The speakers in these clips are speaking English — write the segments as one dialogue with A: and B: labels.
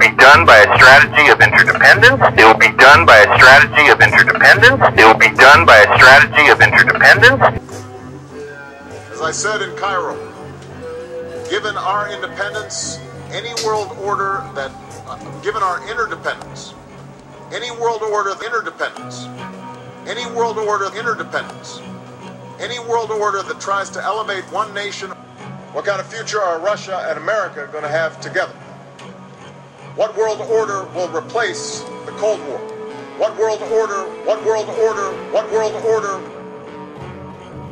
A: be done by a strategy of interdependence. It will be done by a strategy of interdependence. It will be done by a strategy of interdependence.
B: As I said in Cairo, given our independence, any world order that, given our interdependence, any world order of interdependence, any world order of interdependence, any world order that tries to elevate one nation, what kind of future are Russia and America going to have together? What world order will replace the Cold War? What world order, what world order, what world order?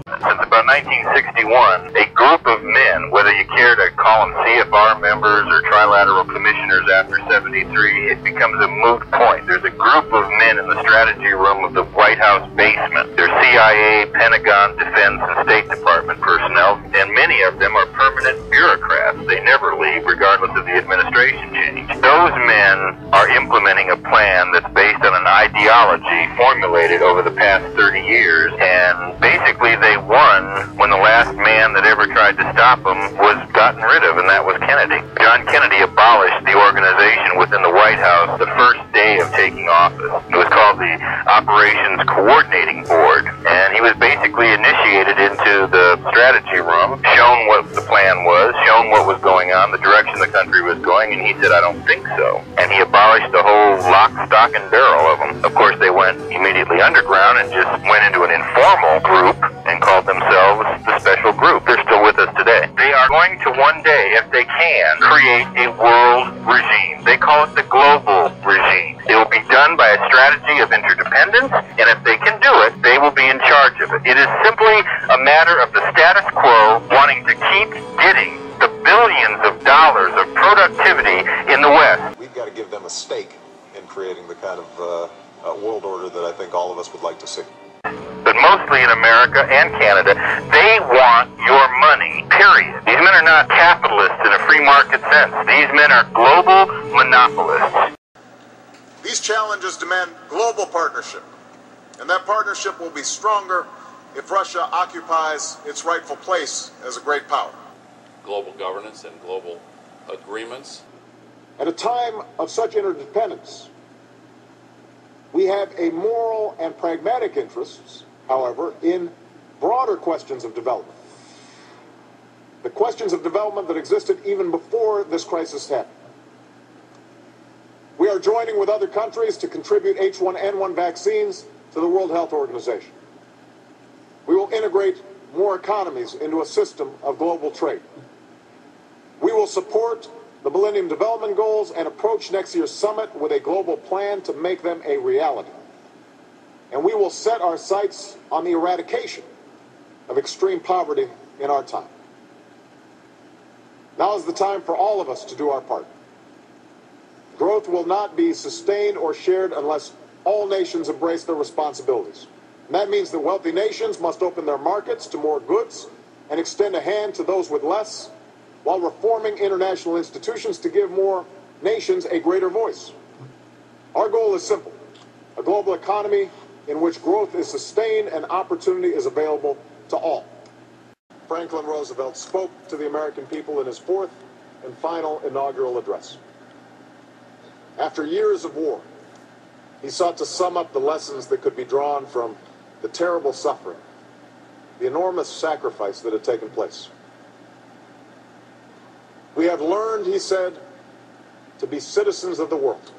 A: Since about 1961, a group of men, whether you care to call them CFR members or trilateral commissioners after 73, it becomes a moot point. There's a group of men in the strategy room of the White House basement. They're CIA, Pentagon, Defense, and State Department personnel, and many of them are permanent bureaucrats. They never leave, regardless of the administration change. Those men are implementing a plan that's based on an ideology formulated over the past 30 years, and basically they won when the last man that ever tried to stop them was gotten rid of, and that was Kennedy. John Kennedy abolished the organization within the White House the first day of taking office. It was called the Operations Coordinating Board, and he was basically initiated into the strategy room, shown what the plan was, shown what was going on, the direction the country was going, and he said, I don't think so. And he abolished the whole lock, stock, and barrel of them. Of course, they went immediately underground and just went into an informal group and called themselves the Special Group. They're still with us today. They are going to one day, if they can, create a world regime. They call it the global regime. It will be done by a strategy of interdependence, and if they can do it, they will be in charge of it. It is simply a matter of the status quo wanting to keep getting the billions of dollars of productivity in the West.
B: We've got to give them a stake in creating the kind of world order that I think all of us would like to see.
A: But mostly in America and Canada, they want your money, period. These men are not capitalists in a free market sense. These men are global monopolists.
B: These challenges demand global partnership, and that partnership will be stronger if Russia occupies its rightful place as a great power.
C: Global governance and global agreements.
D: At a time of such interdependence, we have a moral and pragmatic interests, however, in broader questions of development. The questions of development that existed even before this crisis happened. We are joining with other countries to contribute H1N1 vaccines to the World Health Organization. We will integrate more economies into a system of global trade. We will support the Millennium Development Goals and approach next year's summit with a global plan to make them a reality. And we will set our sights on the eradication of extreme poverty in our time. Now is the time for all of us to do our part. Growth will not be sustained or shared unless all nations embrace their responsibilities. And that means that wealthy nations must open their markets to more goods and extend a hand to those with less, while reforming international institutions to give more nations a greater voice. Our goal is simple: a global economy in which growth is sustained and opportunity is available to all. Franklin Roosevelt spoke to the American people in his fourth and final inaugural address. After years of war, he sought to sum up the lessons that could be drawn from the terrible suffering, the enormous sacrifice that had taken place. We have learned, he said, to be citizens of the world.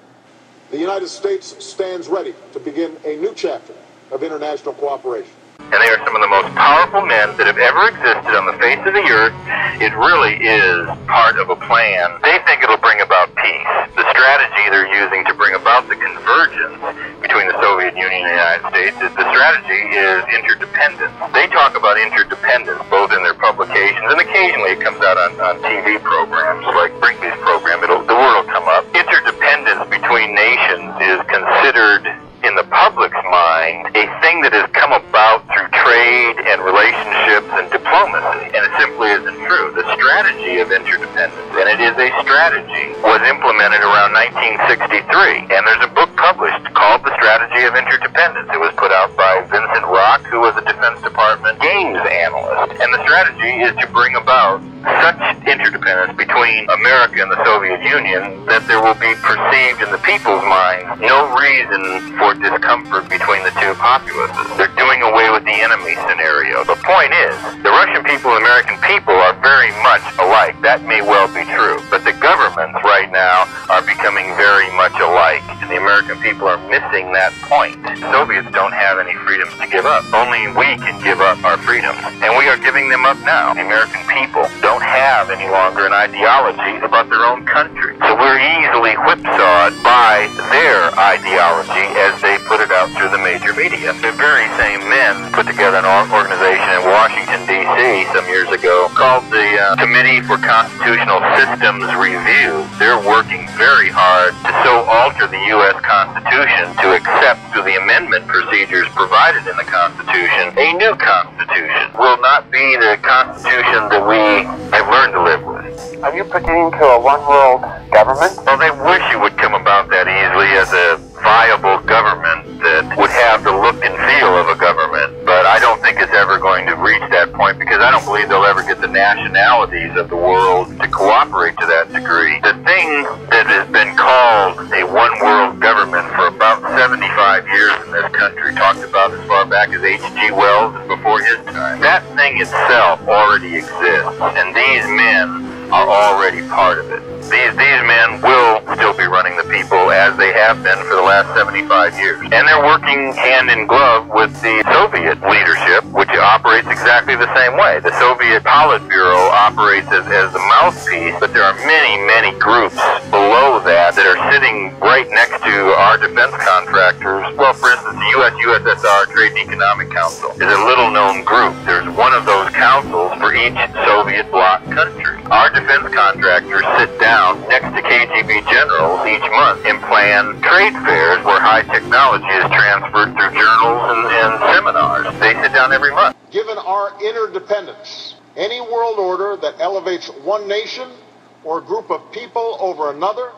D: The United States stands ready to begin a new chapter of international cooperation.
A: And they are some of the most powerful men that have ever existed on the face of the earth. It really is part of a plan. They think it'll bring about peace. The strategy they're using to bring about the convergence between the Soviet Union and the United States, the strategy is interdependence. They talk about interdependence both in their publications, and occasionally it comes out on TV programs like Brinkley's program. The word will come up. Interdependence between nations is considered in the public's mind a thing that has come about through trade and relationships and diplomacy, and it simply isn't true. The strategy of interdependence, and it is a strategy, was implemented around 1963, and there's a book published called The Strategy of Interdependence. It was put out by Vincent Rock, who was a Defense Department games analyst, and the strategy is to bring about such interdependence between America and the Soviet Union that there will be perceived in the people's minds no reason for discomfort between the two populaces. They're doing away with the enemy scenario. The point is, the Russian people and American people are very much alike. That may well be true. But the governments right now are becoming very much alike. And the American people are missing that point. The Soviets don't have any freedoms to give up. Only we can give up our freedoms. And we are giving them up now. The American people don't have any longer an ideology about their own country. So we're easily whipsawed by their ideology as they put it out through the major media. The very same men put together an organization in Washington, D.C. some years ago called the Committee for Constitutional Systems Review. They're working very hard to so alter the U.S. Constitution to accept through the amendment procedures provided in the Constitution a new Constitution. Will not be the Constitution that we have learned to live with.
E: Are you pertaining to a one-world government?
A: Well, they wish it would come about that easily as a viable government that would have the look and feel of a government, but I don't think it's ever going to reach that point because I don't believe they'll ever get the nationalities of the world to cooperate to that degree. The thing that has been called a one-world government for about 75 years in this country, talked about as far back as H.G. Wells and before his time, that thing itself already exists, and these men are already part of it. These men will still be running the people as they have been for the last 75 years. And they're working hand in glove with the Soviet leadership, which operates exactly the same way. The Soviet Politburo operates as the mouthpiece, but there are many, many groups below that that are sitting right next to our defense contractors. Well, for instance, the U.S.-USSR Trade and Economic Council is a little-known group. There's one of those councils for each Soviet bloc country. Our defense contractors sit down next to KGB generals each month and plan trade fairs where high technology is transferred through journals and seminars. They sit down every month.
D: Given our interdependence, any world order that elevates one nation or group of people over another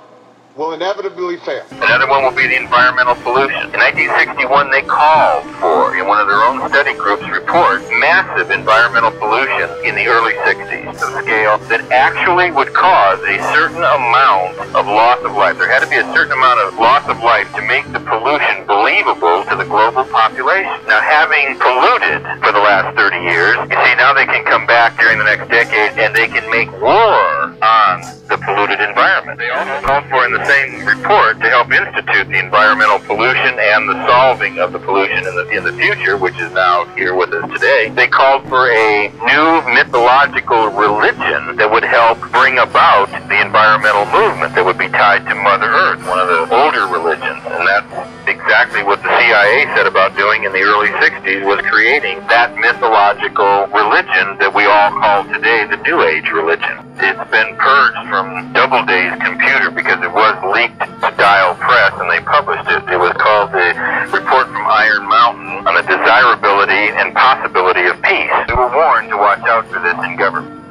D: will inevitably fail.
A: Another one will be the environmental pollution. In 1961, they called for, in one of their own study groups' report, massive environmental pollution in the early 60s, to the scale that actually would cause a certain amount of loss of life. There had to be a certain amount of loss of life to make the pollution believable to the global population. Now, having polluted for the last 30 years, you see, now they can come back during the next decade and they can make war on the polluted environment. They also called for in the same report to help institute the environmental pollution and the solving of the pollution in the future, which is now here with us today. They called for a new mythological religion that would help bring about the environmental movement that would be tied to Mother Earth, one of the older religions. And that's exactly what the CIA said about doing in the early 60s, was creating that mythological religion that we all call today the New Age religion. It's been purged from Doubleday's computer because it was leaked to Dial Press and they published it. It was called the Report from Iron Mountain on the Desirability and Possibility of Peace. We were warned to watch out for this in government.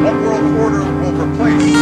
B: One world order will replace